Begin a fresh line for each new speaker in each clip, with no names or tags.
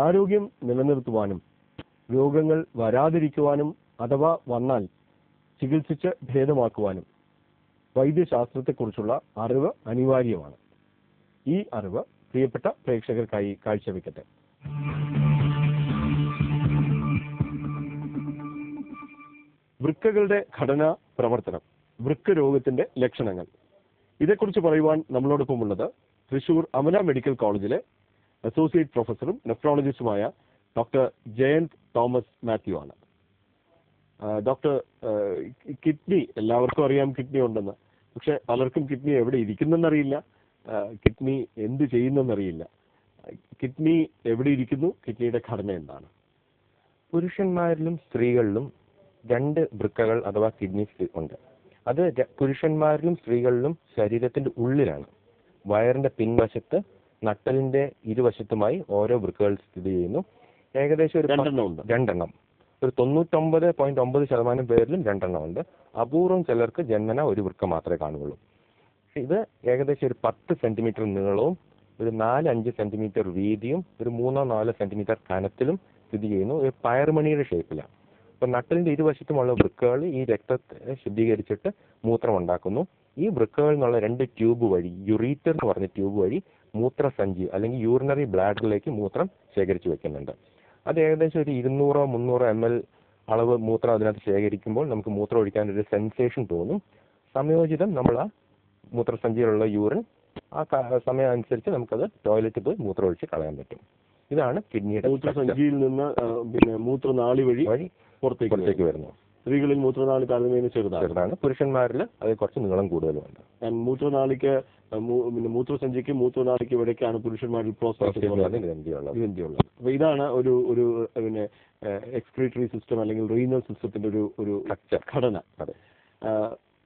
ആരോഗ്യം നിലനിർത്തുവാനും രോഗങ്ങൾ വരാതിരിക്കുവാനും അഥവാ വന്നാൽ ചികിത്സിച്ച് ഭേദമാക്കുവാനും വൈദ്യശാസ്ത്രത്തെക്കുറിച്ചുള്ള അറിവ് അനിവാര്യമാണ്. ഈ അറിവ് പ്രിയപ്പെട്ട പ്രേക്ഷകർക്കായി കാഴ്ചവെക്കട്ടെ. വൃക്കകളുടെ ഘടന, പ്രവർത്തനം, വൃക്ക രോഗത്തിന്റെ ലക്ഷണങ്ങൾ, ഇതേക്കുറിച്ച് പറയുവാൻ നമ്മളോടൊപ്പമുള്ളത് തൃശൂർ അമല മെഡിക്കൽ കോളേജിലെ അസോസിയേറ്റ് പ്രൊഫസറും നെഫ്രോളജിസ്റ്റുമായ ഡോക്ടർ ജയന്ത് തോമസ് മാത്യു ആണ്. ഡോക്ടർ, കിഡ്നി എല്ലാവർക്കും അറിയാം, കിഡ്നി ഉണ്ടെന്ന്. പക്ഷെ പലർക്കും കിഡ്നി എവിടെ ഇരിക്കുന്നെന്നറിയില്ല, കിഡ്നി എന്ത് ചെയ്യുന്നെന്നറിയില്ല. കിഡ്നി എവിടെ ഇരിക്കുന്നു, കിഡ്നിയുടെ ഘടന എന്താണ്?
പുരുഷന്മാരിലും സ്ത്രീകളിലും 2 വൃക്കകൾ അഥവാ കിഡ്നീസ് ഉണ്ട്. അത് പുരുഷന്മാരിലും സ്ത്രീകളിലും ശരീരത്തിന്റെ ഉള്ളിലാണ്. വയറിന്റെ പിൻവശത്ത് നട്ടലിന്റെ ഇരുവശത്തുമായി ഓരോ വൃക്കകൾ സ്ഥിതി ചെയ്യുന്നു. ഏകദേശം ഒരു 2 ഒരു 99.9% പേരിലും 2 ഉണ്ട്. അപൂർവം ചിലർക്ക് ജന്മന ഒരു വൃക്ക മാത്രമേ കാണുകയുള്ളൂ. ഇത് ഏകദേശം ഒരു 10 സെന്റിമീറ്റർ നീളവും ഒരു 4-5 സെന്റിമീറ്റർ വീതിയും ഒരു 3-4 സെന്റിമീറ്റർ കനത്തിലും സ്ഥിതി ചെയ്യുന്നു. ഒരു പയർമണിയുടെ ഷേപ്പിലാണ്. അപ്പൊ നട്ടലിന്റെ ഇരുവശത്തുമുള്ള വൃക്കകൾ ഈ രക്തത്തെ ശുദ്ധീകരിച്ചിട്ട് മൂത്രം ഉണ്ടാക്കുന്നു. ഈ വൃക്കകളിൽ നിന്നുള്ള 2 ട്യൂബ് വഴി, യുറീറ്റർ എന്ന് പറഞ്ഞ ട്യൂബ് വഴി മൂത്രസഞ്ചി അല്ലെങ്കിൽ യൂറിനറി ബ്ലാഡറിലേക്ക് മൂത്രം ശേഖരിച്ചു വെക്കുന്നുണ്ട്. അത് ഏകദേശം ഒരു 200-300 ml അളവ് മൂത്രം അതിനകത്ത് ശേഖരിക്കുമ്പോൾ നമുക്ക് മൂത്രം ഒഴിക്കാൻ ഒരു സെൻസേഷൻ തോന്നും. സംയോജിതം നമ്മൾ ആ മൂത്രസഞ്ചിയിലുള്ള യൂറിൻ ആ സമയം അനുസരിച്ച് നമുക്കത് ടോയ്ലറ്റിൽ പോയി മൂത്രം ഒഴിച്ച് കളയാൻ പറ്റും. ഇതാണ് കിഡ്നിയുടെ.
മൂത്രസഞ്ചിയിൽ നിന്ന് മൂത്രനാളി വഴി പുറത്തേക്ക് വരുന്നു. സ്ത്രീകളിൽ മൂത്രനാളി താരതമ്യേന ചെറുതാണ്.
പുരുഷന്മാരിൽ അത് കുറച്ച് നീളം കൂടുതലുണ്ട്.
മൂത്രനാളിക്ക് മൂത്രസഞ്ചിക്ക് മൂത്രനാളിക്ക് ഇവിടേക്കാണ് പുരുഷന്മാരിൽ ഗ്രന്ഥിയുള്ളത്. അപ്പൊ ഇതാണ് ഒരു എക്സ്ക്രീറ്ററി സിസ്റ്റം അല്ലെങ്കിൽ റീനൽ സിസ്റ്റത്തിന്റെ ഒരു ഘടന.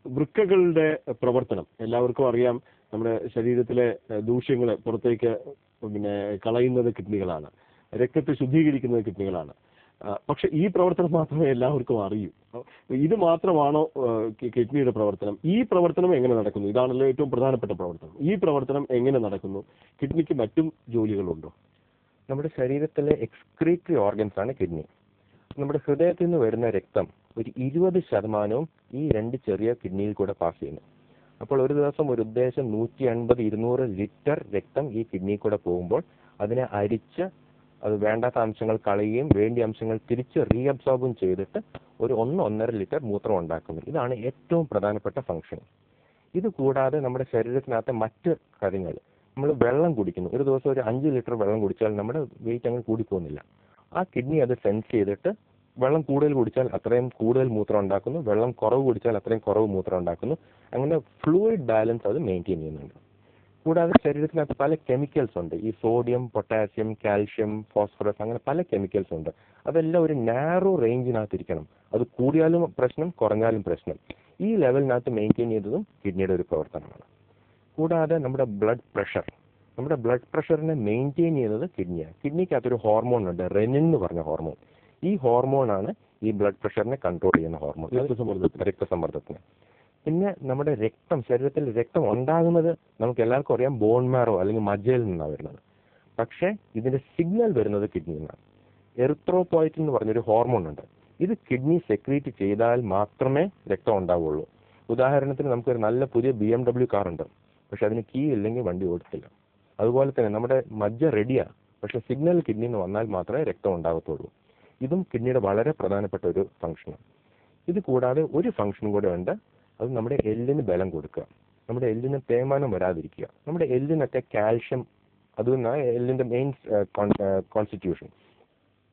വൃക്കകളുടെ പ്രവർത്തനം എല്ലാവർക്കും അറിയാം. നമ്മുടെ ശരീരത്തിലെ ദൂഷ്യങ്ങളെ പുറത്തേക്ക് കളയുന്നത് കിഡ്നികളാണ്, രക്തത്തെ ശുദ്ധീകരിക്കുന്നത് കിഡ്നികളാണ്. പക്ഷെ ഈ പ്രവർത്തനം മാത്രമേ എല്ലാവർക്കും അറിയൂ. ഇത് മാത്രമാണോ കിഡ്നിയുടെ പ്രവർത്തനം? ഈ പ്രവർത്തനം എങ്ങനെ നടക്കുന്നു? ഇതാണല്ലോ ഏറ്റവും പ്രധാനപ്പെട്ട പ്രവർത്തനം. ഈ പ്രവർത്തനം എങ്ങനെ നടക്കുന്നു? കിഡ്നിക്ക് മറ്റും ജോലികളുണ്ടോ?
നമ്മുടെ ശരീരത്തിലെ എക്സ്ക്രീറ്ററി ഓർഗൻസ് ആണ് കിഡ്നി. നമ്മുടെ ഹൃദയത്തിൽ നിന്ന് വരുന്ന രക്തം ഒരു 20% ഈ 2 ചെറിയ കിഡ്നിയിൽ കൂടെ പാസ് ചെയ്യുന്നു. അപ്പോൾ ഒരു ദിവസം ഒരു ഉദ്ദേശം 180-200 ലിറ്റർ രക്തം ഈ കിഡ്നിയിൽ കൂടെ പോകുമ്പോൾ അതിനെ അരിച്ച് അത് വേണ്ടാത്ത അംശങ്ങൾ കളയുകയും വേണ്ടിയ അംശങ്ങൾ തിരിച്ച് റീഅബ്സോർബും ചെയ്തിട്ട് ഒരു 1-1.5 ലിറ്റർ മൂത്രം ഉണ്ടാക്കുന്നു. ഇതാണ് ഏറ്റവും പ്രധാനപ്പെട്ട ഫംഗ്ഷൻ. ഇത് കൂടാതെ നമ്മുടെ ശരീരത്തിനകത്തെ മറ്റ് കാര്യങ്ങൾ, നമ്മൾ വെള്ളം കുടിക്കുന്നു. ഒരു ദിവസം ഒരു 5 ലിറ്റർ വെള്ളം കുടിച്ചാൽ നമ്മുടെ വെയിറ്റ് അങ്ങനെ കൂടിപ്പോകുന്നില്ല. ആ കിഡ്നി അത് സെൻസ് ചെയ്തിട്ട് വെള്ളം കൂടുതൽ കുടിച്ചാൽ അത്രയും കൂടുതൽ മൂത്രം ഉണ്ടാക്കുന്നു, വെള്ളം കുറവ് കുടിച്ചാൽ അത്രയും കുറവ് മൂത്രം ഉണ്ടാക്കുന്നു. അങ്ങനെ ഫ്ലൂയിഡ് ബാലൻസ് അത് മെയിൻറ്റെയിൻ ചെയ്യുന്നുണ്ട്. കൂടാതെ ശരീരത്തിനകത്ത് പല കെമിക്കൽസ് ഉണ്ട്. ഈ സോഡിയം, പൊട്ടാസ്യം, കാൽഷ്യം, ഫോസ്ഫറസ്, അങ്ങനെ പല കെമിക്കൽസ് ഉണ്ട്. അതെല്ലാം ഒരു നാരോ റേഞ്ചിനകത്ത് ഇരിക്കണം. അത് കൂടിയാലും പ്രശ്നം, കുറഞ്ഞാലും പ്രശ്നം. ഈ ലെവലിനകത്ത് മെയിൻറ്റെയിൻ ചെയ്തതും കിഡ്നിയുടെ ഒരു പ്രവർത്തനമാണ്. കൂടാതെ നമ്മുടെ ബ്ലഡ് പ്രഷറിനെ മെയിൻറ്റെയിൻ ചെയ്യുന്നത് കിഡ്നിയാണ്. കിഡ്നിക്കകത്തൊരു ഹോർമോൺ ഉണ്ട്, റെനിൻ എന്ന് പറഞ്ഞ ഹോർമോൺ. ഈ ഹോർമോണാണ് ഈ ബ്ലഡ് പ്രഷറിനെ കൺട്രോൾ ചെയ്യുന്ന ഹോർമോൺ, രക്തസമ്മർദ്ദത്തിന്. പിന്നെ നമ്മുടെ ശരീരത്തിൽ രക്തം ഉണ്ടാകുന്നത് നമുക്ക് എല്ലാവർക്കും അറിയാം, ബോൺ മാരോ അല്ലെങ്കിൽ മജ്ജയിൽ നിന്നാണ് വരുന്നത്. പക്ഷേ ഇതിന്റെ സിഗ്നൽ വരുന്നത് കിഡ്നിയിൽ നിന്നാണ്. എറിത്രോപോയിറ്റിൻ എന്ന് പറഞ്ഞൊരു ഹോർമോൺ ഉണ്ട്. ഇത് കിഡ്നി സെക്രീറ്റ് ചെയ്താൽ മാത്രമേ രക്തം ഉണ്ടാവുകയുള്ളൂ. ഉദാഹരണത്തിന് നമുക്കൊരു നല്ല പുതിയ BMW കാർ ഉണ്ട്, പക്ഷെ അതിന് കീ ഇല്ലെങ്കിൽ വണ്ടി ഓടിക്കില്ല. അതുപോലെ തന്നെ നമ്മുടെ മജ്ജ റെഡിയാണ്, പക്ഷെ സിഗ്നൽ കിഡ്നിയിൽ നിന്ന് വന്നാൽ മാത്രമേ രക്തം ഉണ്ടാകത്തുള്ളൂ. ഇതും കിഡ്നിയുടെ വളരെ പ്രധാനപ്പെട്ട ഒരു ഫംഗ്ഷനാണ്. ഇത് കൂടാതെ ഒരു ഫംഗ്ഷനും കൂടെ ഉണ്ട്, അത് നമ്മുടെ എല്ലിന് ബലം കൊടുക്കുക, നമ്മുടെ എല്ലിന് തേയ്മാനം വരാതിരിക്കുക. നമ്മുടെ എല്ലിനൊക്കെ കാൽഷ്യം, അതുകൊണ്ടാണ് എല്ലിന്റെ മെയിൻ കോൺസ്റ്റിറ്റ്യൂഷൻ.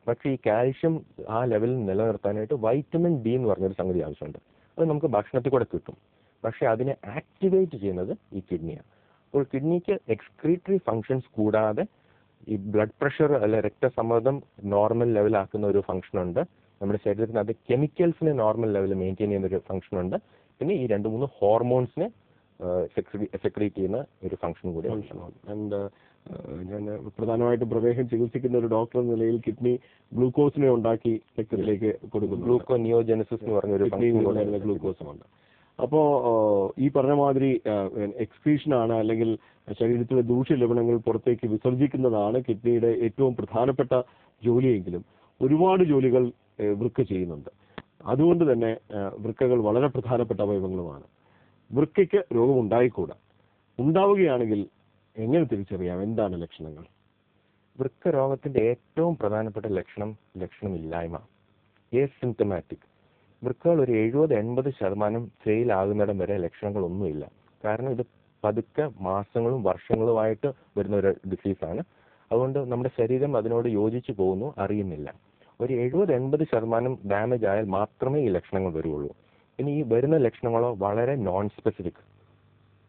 പക്ഷേ ഈ കാൽഷ്യം ആ ലെവലിൽ നിലനിർത്താനായിട്ട് വൈറ്റമിൻ D എന്ന് പറഞ്ഞൊരു സംഗതി ആവശ്യമുണ്ട്. അത് നമുക്ക് ഭക്ഷണത്തിൽ കൂടെ കിട്ടും, പക്ഷെ അതിനെ ആക്ടിവേറ്റ് ചെയ്യുന്നത് ഈ കിഡ്നിയാണ്. അപ്പോൾ കിഡ്നിക്ക് എക്സ്ക്രീറ്ററി ഫങ്ഷൻസ് കൂടാതെ ഈ ബ്ലഡ് പ്രഷർ അല്ലെ രക്തസമ്മർദ്ദം നോർമൽ ലെവലാക്കുന്ന ഒരു ഫംഗ്ഷൻ ഉണ്ട്. നമ്മുടെ ശരീരത്തിനകത്ത് കെമിക്കൽസിനെ നോർമൽ ലെവൽ മെയിൻറ്റെയിൻ ചെയ്യുന്ന ഒരു ഫംഗ്ഷൻ ഉണ്ട്. പിന്നെ ഈ 2-3 ഹോർമോൺസിനെ സെക്രീറ്റ് ചെയ്യുന്ന ഒരു ഫംഗ്ഷൻ കൂടി ഉണ്ട്.
ഞാൻ പ്രധാനമായിട്ടും പ്രമേഹം ചികിത്സിക്കുന്ന ഒരു ഡോക്ടർ എന്ന നിലയിൽ കിഡ്നി ഗ്ലൂക്കോസിനെ ഉണ്ടാക്കി രക്തത്തിലേക്ക് കൊടുക്കുന്നു.
ഗ്ലൂക്കോനിയോജനസിസ് എന്ന് പറഞ്ഞൊരു
ഗ്ലൂക്കോസുമുണ്ട്. അപ്പോൾ ഈ പറഞ്ഞ മാതിരി എക്സ്ക്രീഷനാണ് അല്ലെങ്കിൽ ശരീരത്തിലെ ദൂഷ്യ ലവണങ്ങൾ പുറത്തേക്ക് വിസർജിക്കുന്നതാണ് കിഡ്നിയുടെ ഏറ്റവും പ്രധാനപ്പെട്ട ജോലിയെങ്കിലും ഒരുപാട് ജോലികൾ വൃക്ക ചെയ്യുന്നുണ്ട്. അതുകൊണ്ട് തന്നെ വൃക്കകൾ വളരെ പ്രധാനപ്പെട്ട അവയവങ്ങളുമാണ്. വൃക്കയ്ക്ക് രോഗം ഉണ്ടായിക്കൂടാ. ഉണ്ടാവുകയാണെങ്കിൽ എങ്ങനെ തിരിച്ചറിയാം? എന്താണ് ലക്ഷണങ്ങൾ?
വൃക്ക രോഗത്തിന്റെ ഏറ്റവും പ്രധാനപ്പെട്ട ലക്ഷണമില്ലായ്മ, സിംറ്റമാറ്റിക്. വൃക്കകൾ ഒരു 70-80% ഫെയിൽ ആകുന്നിടം വരെ ലക്ഷണങ്ങളൊന്നുമില്ല. കാരണം ഇത് പതുക്കെ മാസങ്ങളും വർഷങ്ങളുമായിട്ട് വരുന്ന ഒരു ഡിസീസാണ്. അതുകൊണ്ട് നമ്മുടെ ശരീരം അതിനോട് യോജിച്ചു പോകുന്നു, അറിയുന്നില്ല. ഒരു 70-80% ഡാമേജ് ആയാൽ മാത്രമേ ഈ ലക്ഷണങ്ങൾ വരുള്ളൂ. ഇനി ഈ വരുന്ന ലക്ഷണങ്ങളോ വളരെ നോൺ സ്പെസിഫിക്.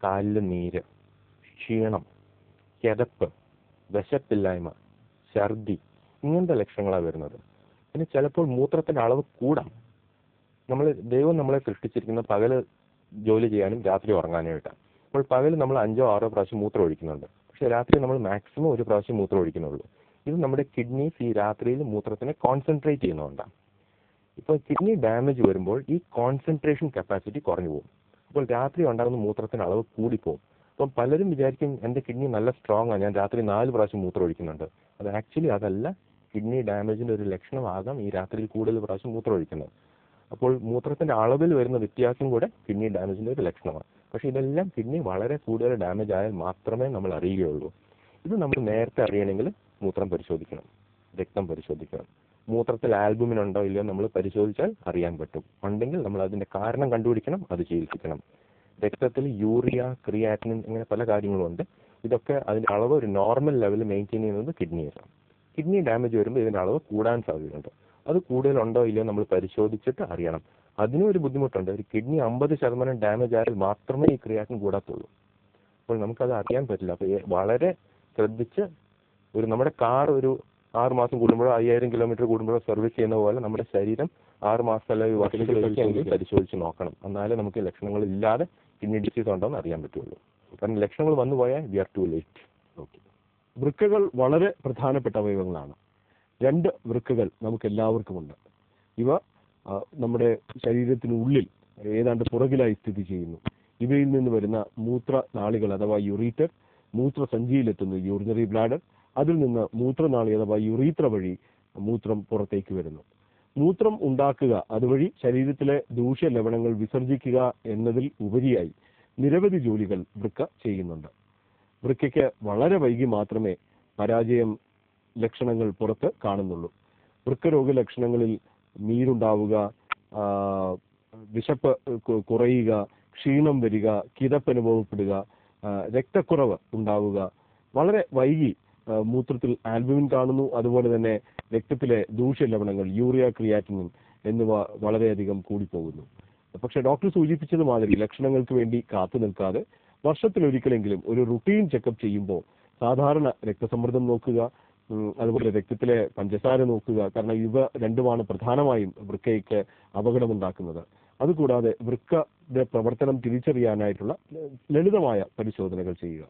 കാലിൽ നീര്, ക്ഷീണം, കിതപ്പ്, വിശപ്പില്ലായ്മ, ഛർദി, ഇങ്ങനത്തെ ലക്ഷണങ്ങളാണ് വരുന്നത്. പിന്നെ ചിലപ്പോൾ മൂത്രത്തിന്റെ അളവ് കൂടാം. ദൈവം നമ്മളെ സൃഷ്ടിച്ചിരിക്കുന്ന പകല് ജോലി ചെയ്യാനും രാത്രി ഉറങ്ങാനായിട്ടാണ്. അപ്പോൾ പകൽ നമ്മൾ 5-6 പ്രാവശ്യം മൂത്രം ഒഴിക്കുന്നുണ്ട്. പക്ഷെ രാത്രി നമ്മൾ മാക്സിമം 1 പ്രാവശ്യം മൂത്രം ഒഴിക്കുന്നുള്ളൂ. ഇത് നമ്മുടെ കിഡ്നീസ് ഈ രാത്രിയിൽ മൂത്രത്തിനെ കോൺസെൻട്രേറ്റ് ചെയ്യുന്നതുകൊണ്ടാണ്. ഇപ്പോൾ കിഡ്നി ഡാമേജ് വരുമ്പോൾ ഈ കോൺസെൻട്രേഷൻ കപ്പാസിറ്റി കുറഞ്ഞു പോകും. അപ്പോൾ രാത്രി ഉണ്ടാകുന്ന മൂത്രത്തിന് അളവ് കൂടിപ്പോകും. അപ്പം പലരും വിചാരിക്കും എൻ്റെ കിഡ്നി നല്ല സ്ട്രോങ് ആണ്, ഞാൻ രാത്രി 4 പ്രാവശ്യം മൂത്രം ഒഴിക്കുന്നുണ്ട്. അത് ആക്ച്വലി അതല്ല. കിഡ്നി ഡാമേജിന്റെ ഒരു ലക്ഷണമാകാം ഈ രാത്രിയിൽ കൂടുതൽ പ്രാവശ്യം മൂത്രം ഒഴിക്കുന്നത്. അപ്പോൾ മൂത്രത്തിന്റെ അളവിൽ വരുന്ന വ്യത്യാസം കൂടെ കിഡ്നി ഡാമേജിന്റെ ഒരു ലക്ഷണമാണ്. പക്ഷെ ഇതെല്ലാം കിഡ്നി വളരെ കൂടുതൽ ഡാമേജ് ആയാൽ മാത്രമേ നമ്മൾ അറിയുകയുള്ളൂ. ഇത് നമ്മൾ നേരത്തെ അറിയണമെങ്കിൽ മൂത്രം പരിശോധിക്കണം, രക്തം പരിശോധിക്കണം. മൂത്രത്തിൽ ആൽബുമിൻ ഉണ്ടോ ഇല്ലയോ നമ്മൾ പരിശോധിച്ചാൽ അറിയാൻ പറ്റും. ഉണ്ടെങ്കിൽ നമ്മൾ അതിന്റെ കാരണം കണ്ടുപിടിക്കണം, അത് ചികിത്സിക്കണം. രക്തത്തിൽ യൂറിയ, ക്രിയാറ്റിനിൻ, ഇങ്ങനെ പല കാര്യങ്ങളുണ്ട്. ഇതൊക്കെ അതിന്റെ അളവ് ഒരു നോർമൽ ലെവലിൽ മെയിൻറ്റെയിൻ ചെയ്യുന്നത് കിഡ്നിയാണ്. കിഡ്നി ഡാമേജ് വരുമ്പോൾ ഇതിന്റെ അളവ് കൂടാൻ സാധ്യതയുണ്ട്. അത് കൂടുതലുണ്ടോ ഇല്ലയോ നമ്മൾ പരിശോധിച്ചിട്ട് അറിയണം. അതിനും ഒരു ബുദ്ധിമുട്ടുണ്ട്. ഒരു കിഡ്നി 50% ഡാമേജ് ആയാൽ മാത്രമേ ഈ ക്രിയാറ്റിൻ കൂടാത്തുള്ളൂ. അപ്പോൾ നമുക്കത് അറിയാൻ പറ്റില്ല. അപ്പോൾ വളരെ ശ്രദ്ധിച്ച് നമ്മുടെ കാർ ഒരു 6 മാസം കൂടുമ്പോഴോ 5000 കിലോമീറ്റർ കൂടുമ്പോഴോ സർവീസ് ചെയ്യുന്ന പോലെ നമ്മുടെ ശരീരം 6 മാസം അല്ലെങ്കിൽ വർഷത്തിലൊരിക്കലെങ്കിലും പരിശോധിച്ച് നോക്കണം. എന്നാലേ നമുക്ക് ലക്ഷണങ്ങൾ ഇല്ലാതെ കിഡ്നി ഡിസീസ് ഉണ്ടോ എന്ന് അറിയാൻ പറ്റുള്ളൂ. കാരണം ലക്ഷണങ്ങൾ വന്നു പോയാൽ we are too late.
Okay. വൃക്കകൾ വളരെ പ്രധാനപ്പെട്ട അവയവങ്ങളാണ്. 2 വൃക്കകൾ നമുക്ക് എല്ലാവർക്കുമുണ്ട്. ഇവ നമ്മുടെ ശരീരത്തിനുള്ളിൽ ഏതാണ്ട് പുറകിലായി സ്ഥിതി ചെയ്യുന്നു. ഇവയിൽ നിന്ന് വരുന്ന മൂത്രനാളികൾ അഥവാ യുറീറ്റർ, മൂത്രസഞ്ചിയിലെത്തുന്നു യൂറിനറി ബ്ലാഡർ, അതിൽ നിന്ന് മൂത്രനാളി അഥവാ യുറീത്ര വഴി മൂത്രം പുറത്തേക്ക് വരുന്നു. മൂത്രം ഉണ്ടാക്കുക, അതുവഴി ശരീരത്തിലെ ദൂഷ്യ ലവണങ്ങൾ വിസർജിക്കുക എന്നതിൽ ഉപരിയായി നിരവധി ജോലികൾ വൃക്ക ചെയ്യുന്നുണ്ട്. വൃക്കയ്ക്ക് വളരെ വൈകി മാത്രമേ പരാജയം ലക്ഷണങ്ങൾ പുറത്ത് കാണുന്നുള്ളൂ. വൃക്കരോഗ ലക്ഷണങ്ങളിൽ നീരുണ്ടാവുക, വിശപ്പ് കുറയുക, ക്ഷീണം വരിക, കിതപ്പ് അനുഭവപ്പെടുക, രക്തക്കുറവ് ഉണ്ടാവുക, വളരെ വൈകി മൂത്രത്തിൽ ആൽബുമിൻ കാണുന്നു. അതുപോലെ തന്നെ രക്തത്തിലെ ദൂഷ്യ ലവണങ്ങൾ യൂറിയ, ക്രിയാറ്റിനിൻ എന്നിവ വളരെയധികം കൂടിപ്പോകുന്നു. പക്ഷെ ഡോക്ടർ സൂചിപ്പിച്ചത് മാതിരി ലക്ഷണങ്ങൾക്ക് വേണ്ടി കാത്തു നിൽക്കാതെ വർഷത്തിലൊരിക്കലെങ്കിലും ഒരു റുട്ടീൻ ചെക്കപ്പ് ചെയ്യുമ്പോൾ സാധാരണ രക്തസമ്മർദ്ദം നോക്കുക, അതുപോലെ രക്തത്തിലെ പഞ്ചസാര നോക്കുക. കാരണം ഇവ രണ്ടുമാണ് പ്രധാനമായും വൃക്കയ്ക്ക് അപകടമുണ്ടാക്കുന്നത്. അതുകൂടാതെ വൃക്കയുടെ പ്രവർത്തനം തിരിച്ചറിയാനായിട്ടുള്ള ലളിതമായ പരിശോധനകൾ ചെയ്യുക.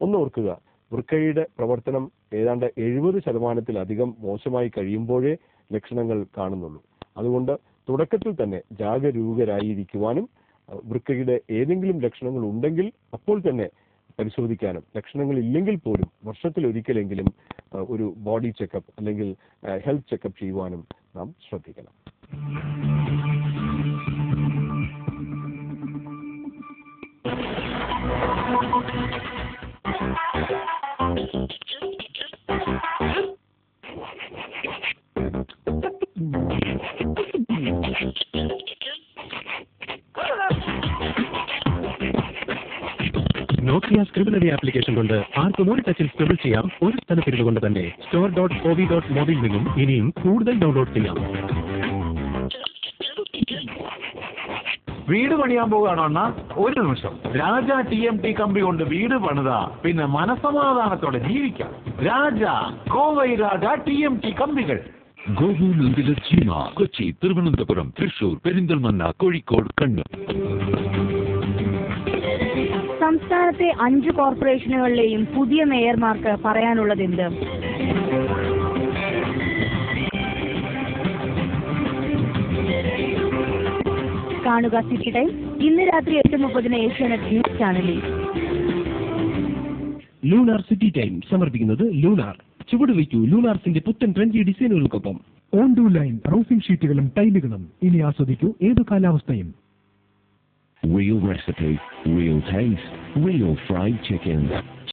ഓർക്കുക, വൃക്കയുടെ പ്രവർത്തനം ഏതാണ്ട് 70%-ലധികം മോശമായി കഴിയുമ്പോഴേ ലക്ഷണങ്ങൾ കാണുന്നുള്ളൂ. അതുകൊണ്ട് തുടക്കത്തിൽ തന്നെ ജാഗരൂകരായിരിക്കുവാനും വൃക്കയുടെ ഏതെങ്കിലും ലക്ഷണങ്ങൾ ഉണ്ടെങ്കിൽ അപ്പോൾ തന്നെ പരിശോധിക്കാനും, ലക്ഷണങ്ങൾ ഇല്ലെങ്കിൽ പോലും വർഷത്തിലൊരിക്കലെങ്കിലും ഒരു ബോഡി ചെക്കപ്പ് അല്ലെങ്കിൽ ഹെൽത്ത് ചെക്കപ്പ് ചെയ്യുവാനും നാം ശ്രദ്ധിക്കണം.
നോക്കിയ സ്ക്രിബിനറി ആപ്ലിക്കേഷൻ കൊണ്ട് ആർക്കും ഒരു ടച്ചിൽ സ്ക്രിബിൾ ചെയ്യാം. ഒരു സ്ഥലത്തിരുന്നു കൊണ്ട് തന്നെ. store.ovi.mobil നിന്നും ഇനിയും കൂടുതൽ ഡൗൺലോഡ് ചെയ്യാം.
വീട് പണിയാൻ പോവുകയാണോ അണ്ണാ? ഒരു നിമിഷം. രാജ TMT കമ്പി കൊണ്ട് വീട് പണിതാ പിന്നെ മനസമാധാനത്തോടെ ജീവിക്കാം. രാജ, കോവൈ രാജ TMT കമ്പികൾ.
ഗോകുൽ നന്ദില ചീമ, കൊച്ചി, തിരുവനന്തപുരം, തൃശൂർ, പെരിന്തൽമണ്ണ, കോഴിക്കോട്, കണ്ണൂർ.
സംസ്ഥാനത്തെ 5 കോർപ്പറേഷനുകളിലെയും പുതിയ മേയർമാർക്ക് പറയാനുള്ളതെന്ത്? കാണുക സിറ്റി ടൈം ഇന്ന് രാത്രി 8:30 ഏഷ്യാനെറ്റ് ന്യൂസ് ചാനലിൽ.
ലൂണാർ സിറ്റി ടൈം സമർപ്പിക്കുന്നത് ലൂണാർ. ചുവടുവയ്ക്കൂ ലൂണാർസിന്റെ പുത്തൻ ട്രെൻഡി ഡിസൈനുകൾക്കൊപ്പം.
ഓൺ ടു ലൈൻ റൂഫിംഗ് ഷീറ്റുകളും ടൈലുകളും ഇനി ആസ്വദിക്കൂ ഏതു കാലാവസ്ഥയും.
Real recipe, real taste, real fried chicken.